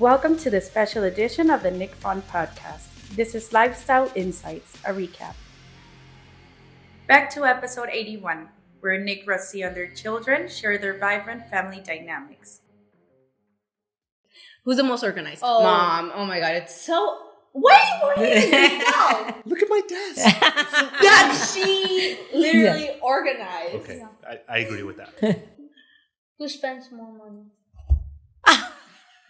Welcome to the special edition of the Nick Fong Podcast. This is Lifestyle Insights, a recap. Back to episode 81, where Nick, Rusty, and their children share their vibrant family dynamics. Who's the most organized? Oh. Mom. Oh my God, it's so... Why are you working yourself? Look at my desk. That she literally organized. Okay, I agree with that. Who spends more money?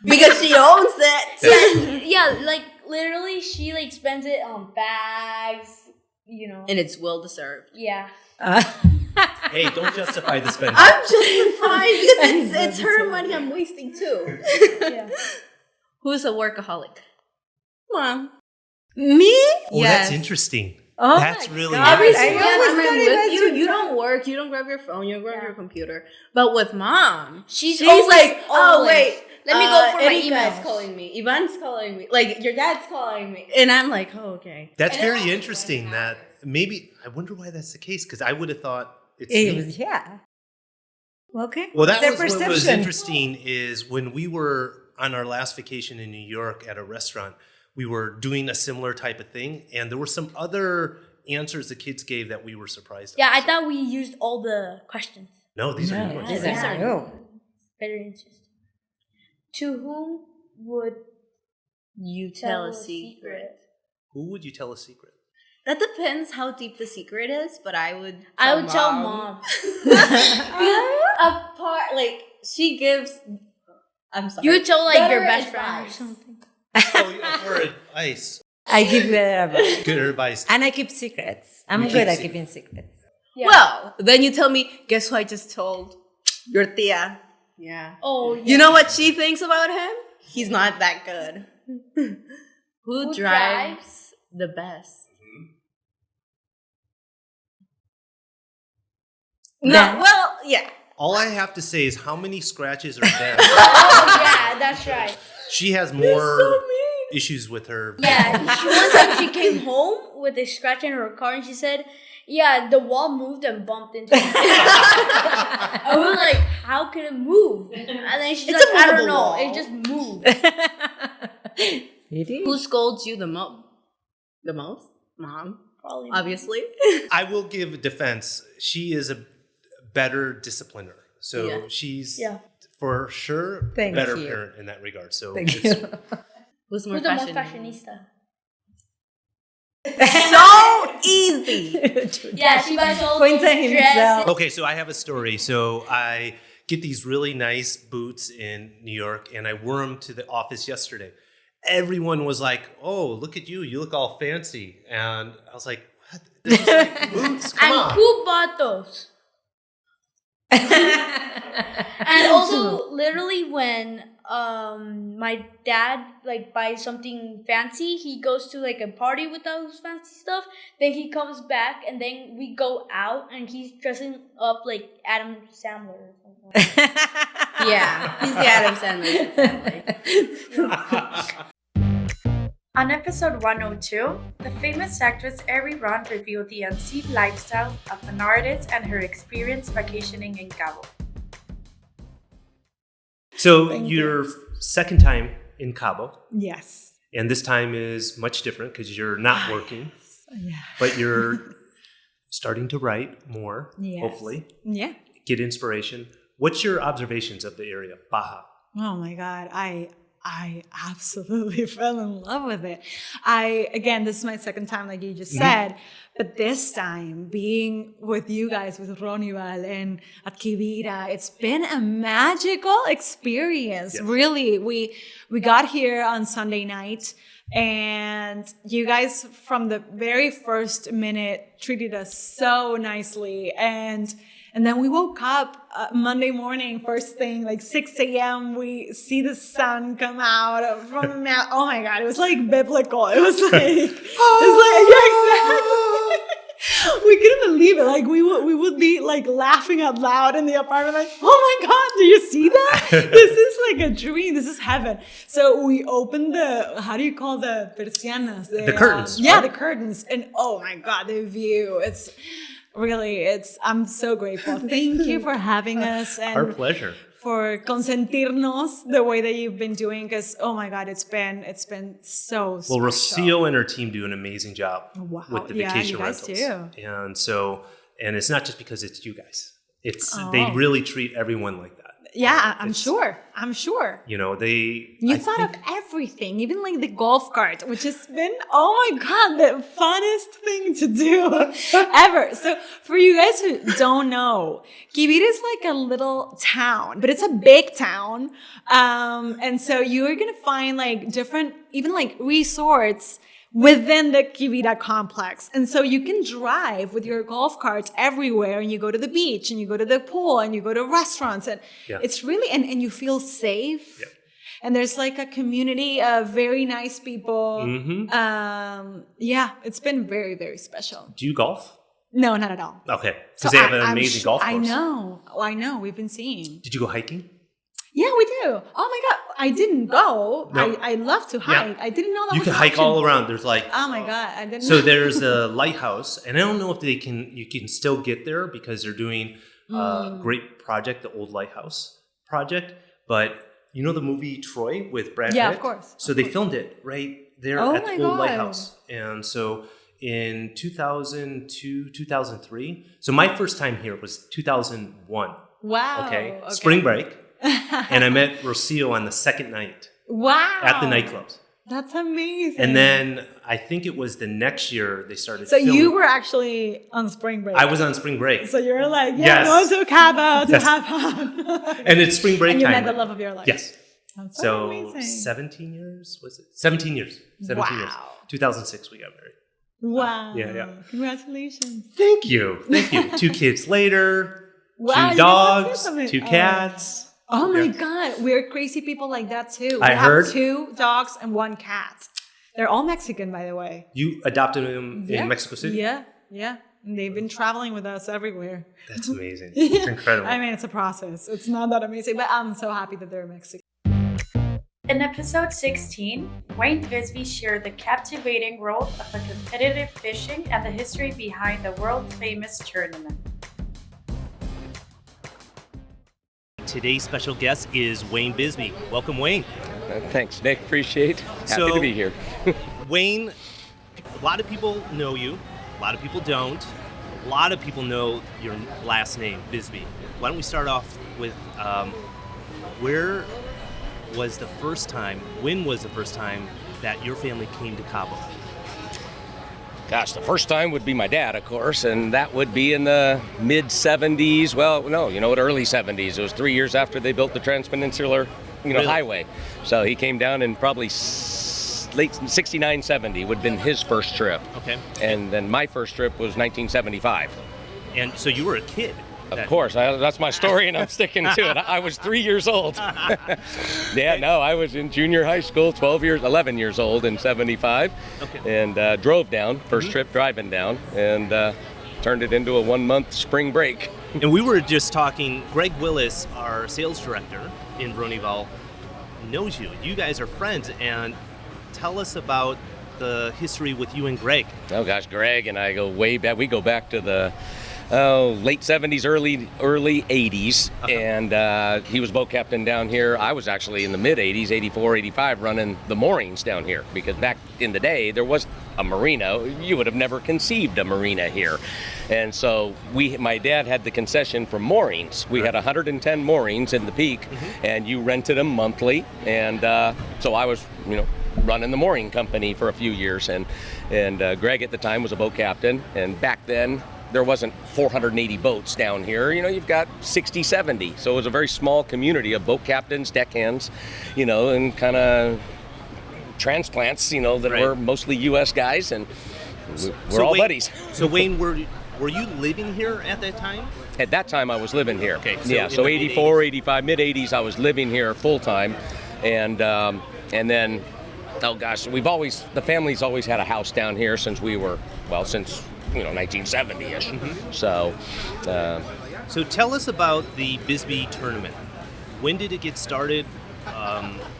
Because she owns it. Yeah, like literally she like spends it on bags, you know. And it's well deserved. Yeah. Hey, don't justify the spending. I'm justifying because it's her money I'm wasting too. Yeah. Who's a workaholic? Mom. Me? Oh, Yes. that's interesting. Oh That's my really God. Every interesting. single I always time I'm thought it with was you, your you don't work, you don't grab your phone, you don't grab Yeah. your computer. But with Mom, She's she's always- like, oh always. wait, Let me go for my Erika's emails. calling me, Ivan's calling me, like your dad's calling me, and I'm like, oh okay. That's And it very also interesting. That maybe I wonder why that's the case, because I would have thought it's It me. was, yeah. Okay. Well, that Their was what was perception. interesting is when we were on our last vacation in New York at a restaurant, we were doing a similar type of thing, and there were some other answers the kids gave that we were surprised Yeah, at. I thought we used all the questions. No, these are new No, ones. these Yeah. are new. Very interesting. To whom would You tell a secret. Who would you tell a secret? That depends how deep the secret is, but I would tell Mom. Apart, like she gives. I'm sorry. You tell like your Better best friend or advice. something. Oh, yeah, for advice. I give the advice. Good advice. And I keep secrets. I'm You good keep at keeping secrets. Yeah. Well, then you tell me. Guess who I just told? Your tia. Yeah. Oh, yeah. You know what she thinks about him? He's not that good. Who drives drives? the best? No, Them. well, yeah. All I have to say is how many scratches are there. Oh, yeah, that's right. She has So more mean. issues with her. Yeah, one time she came home with a scratch in her car and she said, yeah, the wall moved and bumped into it. I was like, how can it move? And then she's It's like, a I don't movable know. wall. It just moved. It is. Who scolds you the most? The most? Mom, Probably. obviously. I will give defense. She is a better discipliner. So Yeah. she's Yeah. for sure a Thank better you. parent in that regard. So Thank it's- you. Who's more Who's the most fashionista? fashionista? So easy. Yeah, she buys all Points those at himself. dresses. Okay, so I have a story. So I get these really nice boots in New York, and I wore them to the office yesterday. Everyone was like, "Oh, look at you! You look all fancy." And I was like, "What? They're just like boots? Come And on!" who bought those? And also, literally, when my dad like buys something fancy, he goes to like a party with those fancy stuff. Then he comes back, and then we go out, and he's dressing up like Adam Sandler or something. Yeah, he's the Adam Sandler. On episode 102, the famous actress Ari Ron revealed the unseen lifestyle of an artist and her experience vacationing in Cabo. So your second time in Cabo, Yes. and this time is much different because you're not working, Yeah. but you're starting to write more. Yes. Hopefully, Yeah. get inspiration. What's your observations of the area, Baja? Oh my God. I absolutely fell in love with it. Again, this is my second time, like you just said, but this time being with you guys, with Ronival and at Kibira, it's been a magical experience. Yes. Really, we got here on Sunday night, and you guys from the very first minute treated us so nicely, and then we woke up Monday morning, first thing, like 6 a.m. We see the sun come out from the mountain. Oh my God, it was like biblical. It was like, yeah, exactly. We couldn't believe it. Like we would be like laughing out loud in the apartment, like, oh my God, do you see that? This is like a dream. This is heaven. So we opened how do you call the persianas? The curtains. Yeah, right? the curtains. And oh my God, the view. I'm so grateful. Thank you for having us. And Our pleasure. consentirnos the way that you've been doing, because oh my God, it's been so special. Well, Rocio and her team do an amazing job with the vacation you guys rentals. do. And it's not just because it's you guys. They really treat everyone like that. Yeah, I'm sure. You know, You thought of everything, even like the golf cart, which has been, oh my God, the funnest thing to do ever. So for you guys who don't know, Quibir is like a little town, but it's a big town. And so you're going to find like different, even like resorts within the Quibira complex. And so you can drive with your golf cart everywhere, and you go to the beach, and you go to the pool, and you go to restaurants, and it's really, and you feel safe. Yeah. And there's like a community of very nice people. It's been very, very special. Do you golf? No, not at all. Okay. Because they have an amazing golf course. I know. We've been seeing. Did you go hiking? Yeah, we do. Oh my God. I didn't go. No. I love to hike. I didn't know that you was can hike all around. There's like oh my God. I didn't know. There's a lighthouse, and I don't know if you can still get there because they're doing a great project, the old lighthouse project. But you know the movie Troy with Brad Pitt? Yeah, of course. So they filmed it right there at the old lighthouse. And so in 2002, 2003. So my first time here was 2001. Wow. Okay. Spring break. And I met Rocio on the second night. Wow. At the nightclubs. That's amazing. And then I think it was the next year they started So filming. you were actually on spring break. I was on spring break. So you're like, going to Cabo to have fun. And it's spring break and you time. met the love of your life. Yes. That's so amazing. 17 years, was it? 17 years. 17 years. 2006 we got married. Wow. Yeah. Congratulations. Thank you. 2 kids later. Wow, 2 dogs. 2 cats. Oh my God, we're crazy people like that too. I heard. Have 2 dogs and 1 cat. They're all Mexican, by the way. You adopted them in Mexico City? Yeah. And they've been traveling with us everywhere. That's amazing. It's incredible. I mean, it's a process. It's not that amazing, but I'm so happy that they're Mexican. In episode 16, Wayne Bisbee shared the captivating world of a competitive fishing and the history behind the world-famous tournament. Today's special guest is Wayne Bisbee. Welcome, Wayne. Thanks, Nick. Appreciate. Happy to be here. Wayne, a lot of people know you. A lot of people don't. A lot of people know your last name, Bisbee. Why don't we start off with when was the first time that your family came to Cabo? Gosh, the first time would be my dad, of course, and that would be in the mid-'70s. Well, no, early 70s. It was 3 years after they built the Transpeninsular, highway. So he came down in probably late 69, 70 would have been his first trip. Okay. And then my first trip was 1975. And so you were a kid. Of course, that's my story, and I'm sticking to it. I was 3 years old. I was in junior high school, 11 years old in 75, and drove down, first trip driving down, and turned it into a 1-month spring break. And we were just talking, Greg Willis, our sales director in Ronival, knows you. You guys are friends, and tell us about the history with you and Greg. Oh gosh, Greg and I go way back. We go back to the late 70s, early 80s, and he was boat captain down here. I was actually in the mid 80s, 84, 85, running the moorings down here, because back in the day there was a marina. You would have never conceived a marina here. And so my dad had the concession for moorings. We had 110 moorings in the peak, and you rented them monthly, and so I was running the mooring company for a few years, and Greg at the time was a boat captain, and back then there wasn't 480 boats down here. You've got 60, 70. So it was a very small community of boat captains, deckhands, and kind of transplants, that were mostly U.S. guys, and we're all buddies. So Wayne, were you living here at that time? At that time, I was living here. Okay. So 84, 85, mid-80s, I was living here full-time, and then, oh gosh, the family's always had a house down here since 1970-ish. So tell us about the Bisbee tournament. When did it get started?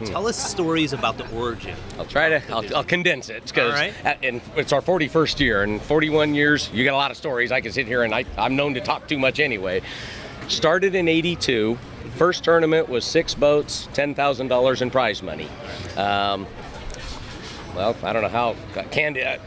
Tell us stories about the origin. I'll condense it, because it's our 41st year, and 41 years, you got a lot of stories. I can sit here and I'm known to talk too much anyway. Started in 82, First tournament was 6 boats, $10,000 in prize money. Well, I don't know how candid.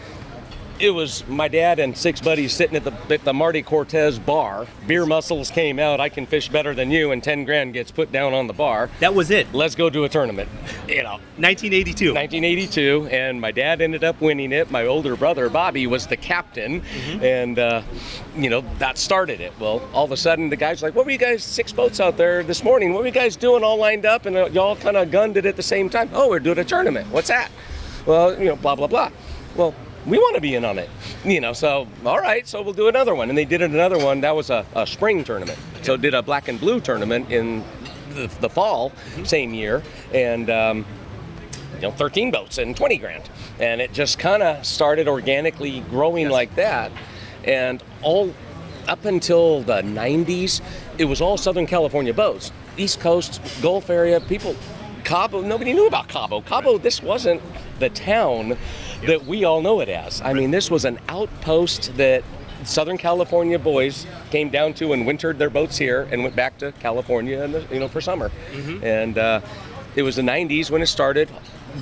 It was my dad and 6 buddies sitting at the Marty Cortez bar. Beer muscles came out. I can fish better than you, and 10 grand gets put down on the bar. That was it. Let's go do a tournament. 1982. 1982, and my dad ended up winning it. My older brother Bobby was the captain, and that started it. Well, all of a sudden the guy's like, "What were you guys 6 boats out there this morning? What were you guys doing all lined up?" And y'all kind of gunned it at the same time. "Oh, we're doing a tournament. What's that?" "Well, blah blah blah." "Well, we want to be in on it." So all right, so we'll do another one. And they did another one. That was a spring tournament. So did a black and blue tournament in the fall, same year, and 13 boats and 20 grand. And it just kind of started organically growing like that. And all up until the 90s, it was all Southern California boats. East Coast, Gulf area, people, Cabo, nobody knew about Cabo. Cabo, this wasn't the town that we all know it as. I mean, this was an outpost that Southern California boys came down to and wintered their boats here and went back to California for summer. And it was the 90s when it started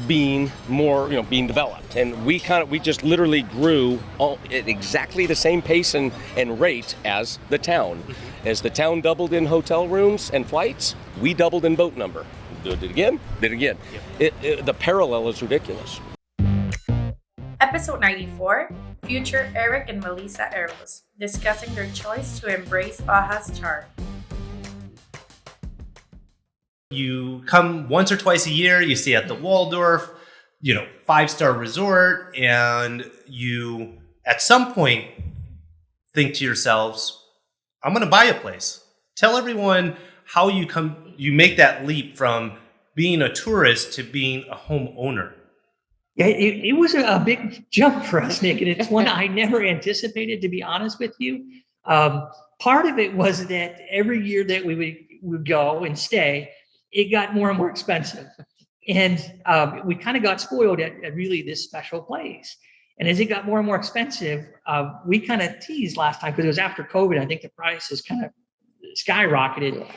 being more, being developed. And we just literally grew at exactly the same pace and rate as the town. As the town doubled in hotel rooms and flights, we doubled in boat number. Did it again. The parallel is ridiculous. Episode 94, future Eric and Melissa Eros, discussing their choice to embrace Baja's charm. You come once or twice a year, you stay at the Waldorf, 5-star resort, and you, at some point, think to yourselves, I'm going to buy a place. Tell everyone how you make that leap from being a tourist to being a homeowner. Yeah, it was a big jump for us, Nick, and it's one I never anticipated, to be honest with you. Part of it was that every year that we would go and stay, it got more and more expensive. And we kind of got spoiled at really this special place. And as it got more and more expensive, we kind of teased last time, because it was after COVID. I think the prices kind of skyrocketed.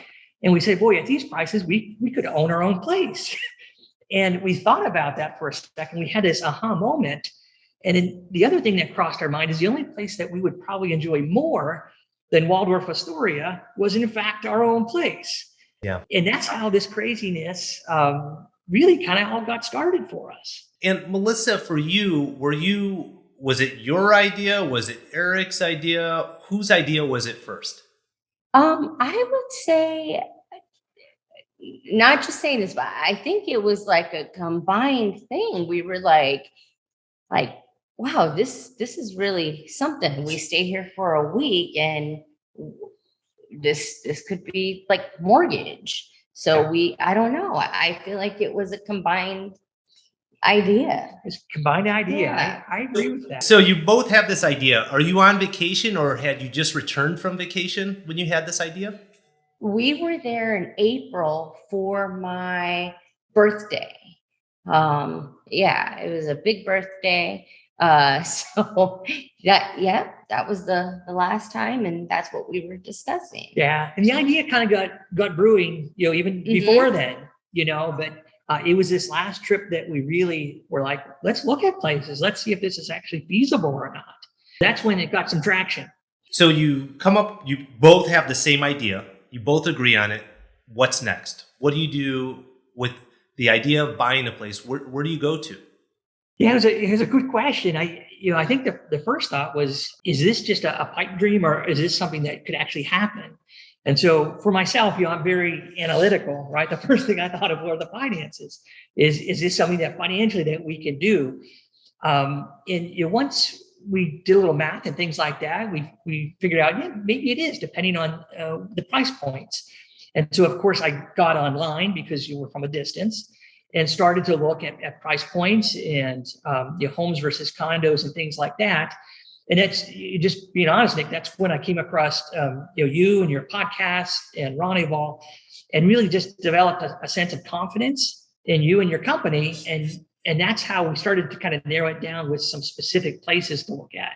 And we said, boy, at these prices, we could own our own place. And we thought about that for a second. We had this aha moment. And then the other thing that crossed our mind is the only place that we would probably enjoy more than Waldorf Astoria was, in fact, our own place. Yeah. And that's how this craziness really kind of all got started for us. And Melissa, for you, was it your idea? Was it Eric's idea? Whose idea was it first? I would say, not just saying this, but I think it was like a combined thing. We were like, wow, this is really something. We stay here for a week, and this could be like mortgage. So I don't know. I feel like it was a combined idea. It's a combined idea. Yeah. I agree with that. So you both have this idea. Are you on vacation, or had you just returned from vacation when you had this idea? We were there in April for my birthday. It was a big birthday. So that was the last time, and that's what we were discussing. Yeah. And the idea kind of got brewing, even before then, but it was this last trip that we really were like, let's look at places. Let's see if this is actually feasible or not. That's when it got some traction. So you both have the same idea. You both agree on it. What's next? What do you do with the idea of buying a place? Where do you go to? Yeah, it was a good question. I think the first thought was, is this just a pipe dream, or is this something that could actually happen? And so for myself, I'm very analytical, right? The first thing I thought of were the finances. Is this something that financially that we can do? And once we did a little math and things like that, we figured out, maybe it is, depending on the price points. And so, of course, I got online, because you were from a distance, and started to look at price points and homes versus condos and things like that. And that's, just being honest, Nick, that's when I came across you and your podcast and Ronival, and really just developed a sense of confidence in you and your company. And that's how we started to kind of narrow it down with some specific places to look at.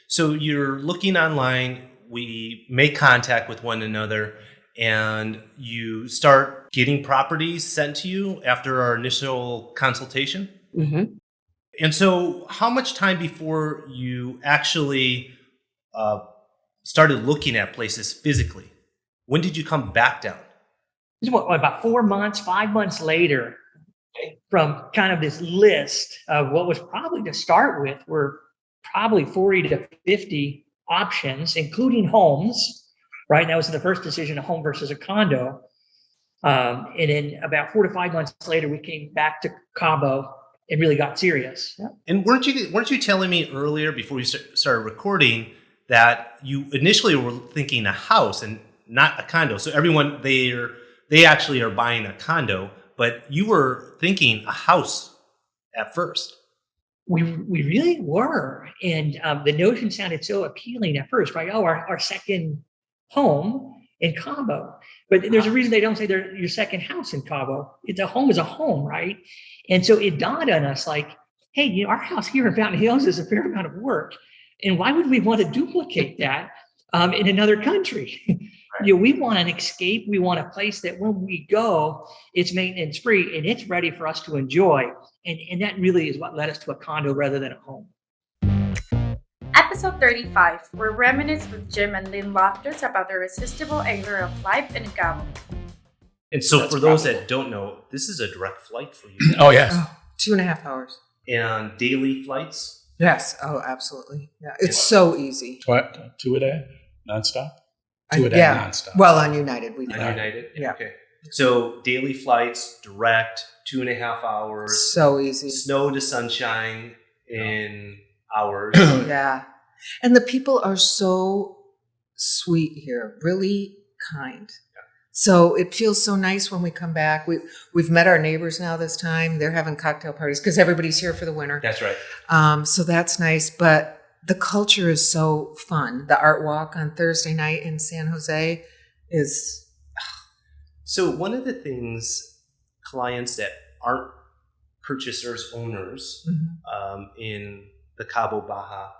So you're looking online, we make contact with one another, and you start getting properties sent to you after our initial consultation. Mm-hmm. And so how much time before you actually started looking at places physically? When did you come back down? This is about 4 months, 5 months later, from kind of this list of what was probably to start with were probably 40 to 50 options, including homes. Right, that was the first decision, a home versus a condo. And then about 4 to 5 months later, we came back to Cabo and really got serious. Yeah. And weren't you telling me earlier before we started recording that you initially were thinking a house and not a condo? So everyone they actually are buying a condo, but you were thinking a house at first. We really were, and the notion sounded so appealing at first, right? Oh, our second home in Cabo. But there's a reason they don't say they're your second house in Cabo. It's a home is a home, right? And so it dawned on us like, hey, our house here in Fountain Hills is a fair amount of work. And why would we want to duplicate that in another country? We want an escape. We want a place that when we go, it's maintenance free and it's ready for us to enjoy. And that really is what led us to a condo rather than a home. Episode 35, we reminisce with Jim and Lynn Loftus about the irresistible anger of life in Cabo. And so for those that don't know, this is a direct flight for you. Oh, yes. 2.5 hours. And daily flights? Yes. Oh, absolutely. Yeah. It's so easy. What? 2 a day? Nonstop? 2 a day nonstop. Well, on United. On United? Yeah. Okay. So daily flights, direct, 2.5 hours. So easy. Snow to sunshine in hours. Yeah. And the people are so sweet here, really kind. Yeah. So it feels so nice when we come back. We've met our neighbors now this time. They're having cocktail parties because everybody's here for the winter. That's right. So that's nice. But the culture is so fun. The art walk on Thursday night in San Jose is... So one of the things clients that aren't purchasers, owners in the Cabo Baja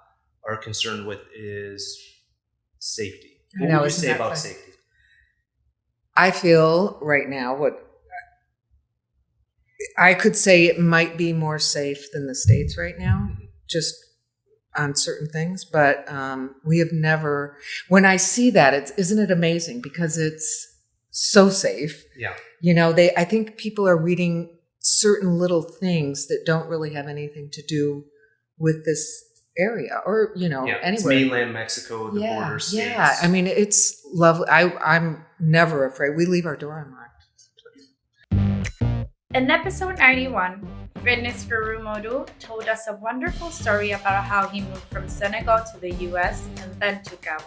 are concerned with is safety. What would you say about safety? I feel right now I could say it might be more safe than the States right now, just on certain things. But we have never, when I see that, isn't it amazing? Because it's so safe. Yeah. I think people are reading certain little things that don't really have anything to do with this area or, anywhere. It's mainland Mexico, the border states. Yeah, I mean, it's lovely. I'm never afraid. We leave our door unlocked. In episode 91, fitness guru Modu told us a wonderful story about how he moved from Senegal to the US and then to Cabo.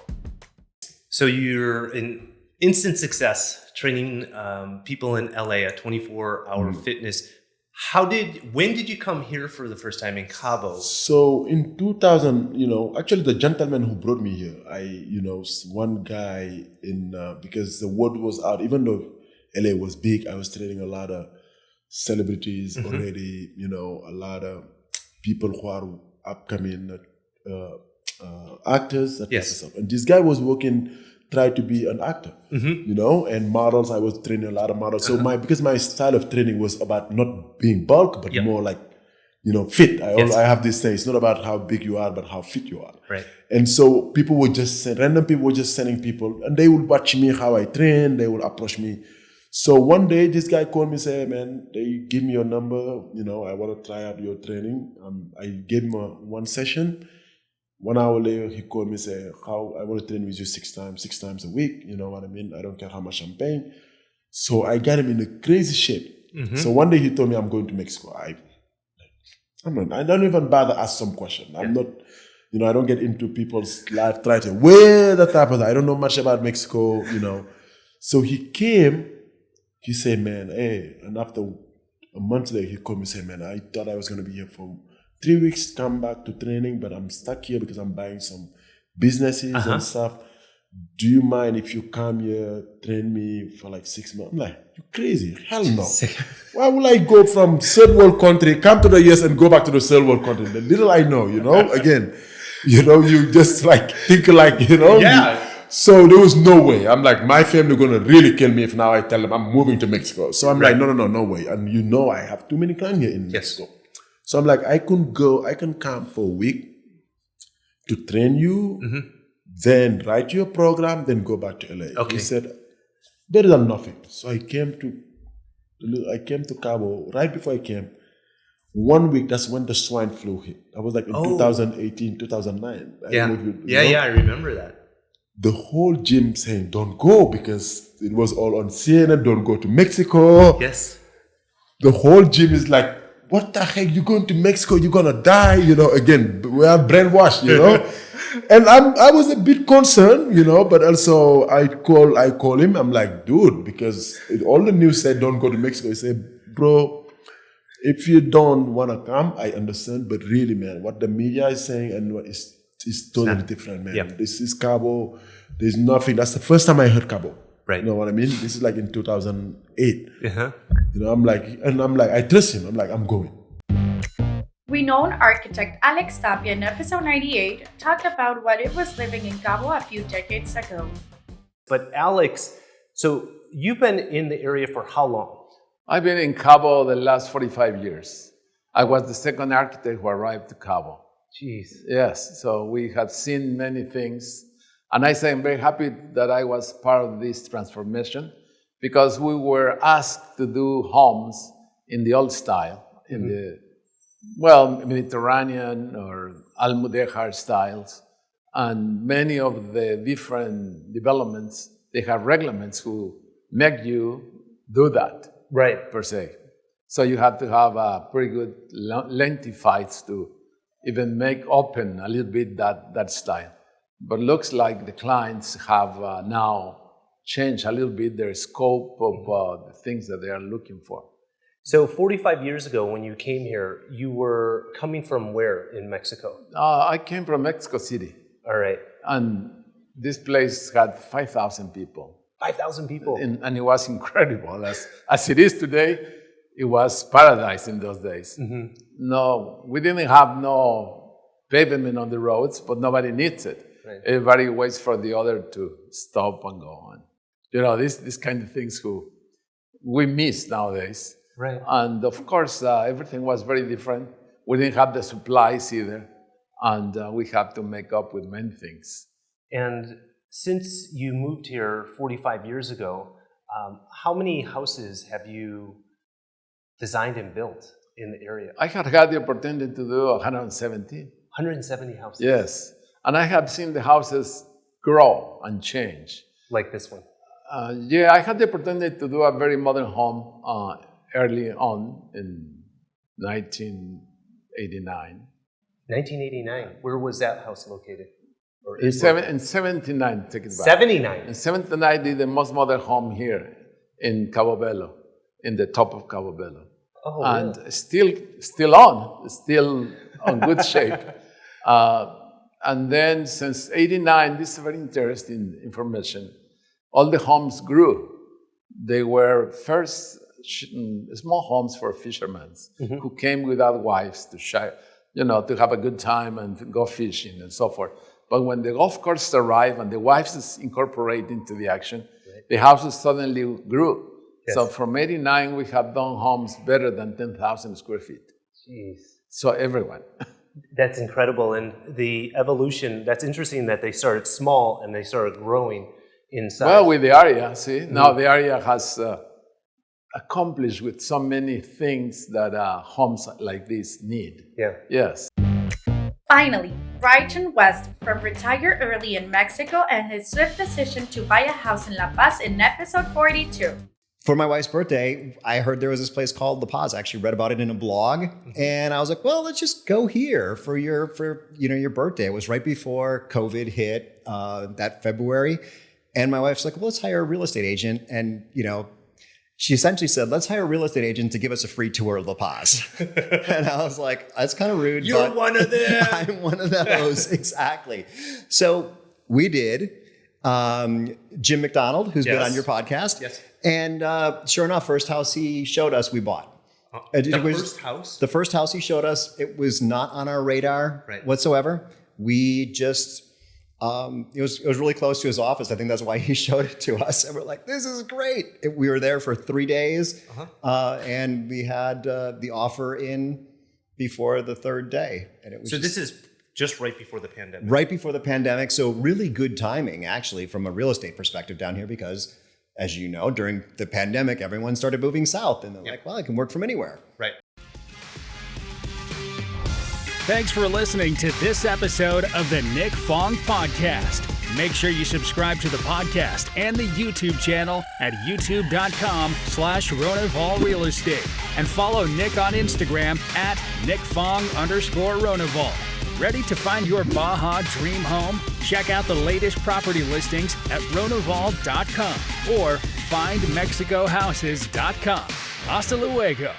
So you're an instant success training people in LA at 24-hour fitness. When did you come here for the first time in Cabo? So in 2000, actually the gentleman who brought me here, one guy because the word was out, even though LA was big, I was training a lot of celebrities already, a lot of people who are upcoming actors, that type of stuff. And this guy was tried to be an actor, and models. I was training a lot of models. So because my style of training was about not being bulk, but more like, fit. I have this saying, it's not about how big you are, but how fit you are. Right. And so random people were just sending people, and they would watch me how I train. They would approach me. So one day, this guy called me, say, man, they give me your number. I want to try out your training. I gave him one session. 1 hour later, he called me, say, I want to train with you 6 times a week. You know what I mean? I don't care how much I'm paying. So I got him in a crazy shape. So one day he told me I'm going to Mexico. I don't even bother ask some question. I'm not, I don't get into people's life, try to wear the type of that. I don't know much about Mexico, So he came, he said, man, hey, and after a month later, he called me, say, man, I thought I was going to be here for 3 weeks, come back to training, but I'm stuck here because I'm buying some businesses and stuff. Do you mind if you come here, train me for like 6 months? I'm like, you crazy? Hell no. Why would I go from third world country, come to the US and go back to the third world country? The little I know, again, you just like think like, Yeah. So there was no way. I'm like, my family gonna really kill me if now I tell them I'm moving to Mexico. So I'm like, no way. And you know I have too many clients here in Mexico. So I'm like, I can come for a week to train you, then write your program, then go back to LA. Okay. He said, better than nothing. So I came to Cabo right before I came. 1 week, that's when the swine flu hit. I was like in 2018, 2009. I remember that. The whole gym saying, don't go, because it was all on CNN, don't go to Mexico. Yes. The whole gym is like, what the heck, you're going to Mexico, you're going to die, again, we are brainwashed, And I was a bit concerned, but also I call him, I'm like, dude, because all the news said don't go to Mexico. He said, bro, if you don't want to come, I understand, but really, man, what the media is saying and what is totally different, man. Yep. This is Cabo. There's nothing. That's the first time I heard Cabo. Right. You know what I mean? This is like in 2008. Uh-huh. I'm like, I trust him. I'm like, I'm going. Renowned architect Alex Tapia in episode 98 talked about what it was living in Cabo a few decades ago. But Alex, so you've been in the area for how long? I've been in Cabo the last 45 years. I was the second architect who arrived to Cabo. Jeez. Yes, so we have seen many things. And I say I'm very happy that I was part of this transformation because we were asked to do homes in the old style, in the, Mediterranean or Almudéjar styles. And many of the different developments, they have regulations who make you do that. Right. Per se. So you have to have a pretty good lengthy fights to even make open a little bit that style. But looks like the clients have now changed a little bit their scope of the things that they are looking for. So 45 years ago when you came here, you were coming from where in Mexico? I came from Mexico City. All right. And this place had 5,000 people. 5,000 people. And it was incredible. As it is today, it was paradise in those days. Mm-hmm. No, we didn't have no pavement on the roads, but nobody needs it. Right. Everybody waits for the other to stop and go on. These kind of things we miss nowadays. Right. And of course, everything was very different. We didn't have the supplies either. And we have to make up with many things. And since you moved here 45 years ago, how many houses have you designed and built in the area? I had the opportunity to do 170. 170 houses? Yes. And I have seen the houses grow and change. Like this one? I had the opportunity to do a very modern home early on in 1989. 1989? Where was that house located? In 79, take it back. 79? In 79, I did the most modern home here in Cabo Bello, in the top of Cabo Bello. Oh, and really? still on good shape. And then since 89, this is very interesting information, all the homes grew. They were first small homes for fishermen who came without wives to to have a good time and go fishing and so forth. But when the golf courses arrived and the wives incorporate into the action, the houses suddenly grew. Yes. So from 89, we have done homes better than 10,000 square feet. Jeez. So everyone. That's incredible. And the evolution, that's interesting that they started small and they started growing in size. Well, with the area, see, now the area has accomplished with so many things that homes like this need. Yeah. Yes. Finally, Brighton West from Retire Early in Mexico and his swift decision to buy a house in La Paz in episode 42. For my wife's birthday, I heard there was this place called La Paz. I actually read about it in a blog, and I was like, "Well, let's just go here for your birthday." It was right before COVID hit that February, and my wife's like, "Well, let's hire a real estate agent," and she essentially said, "Let's hire a real estate agent to give us a free tour of La Paz." And I was like, "That's kind of rude." You're one of them. I'm one of those, exactly. So we did. Jim McDonald, who's been on your podcast. Yes. And sure enough, first house he showed us, we bought. First house? The first house he showed us, it was not on our radar whatsoever. We just It was really close to his office. I think that's why he showed it to us. And we're like, this is great. We were there for 3 days, and we had the offer in before the third day. And it was this is just right before the pandemic. Right before the pandemic. So really good timing, actually, from a real estate perspective down here, because as you know, during the pandemic, everyone started moving south, and they're like, well, I can work from anywhere. Right. Thanks for listening to this episode of the Nick Fong Podcast. Make sure you subscribe to the podcast and the YouTube channel at youtube.com/Ronival Real Estate, and follow Nick on Instagram at NickFong_Ronival. Ready to find your Baja dream home? Check out the latest property listings at Ronival.com or findmexicohouses.com. Hasta luego.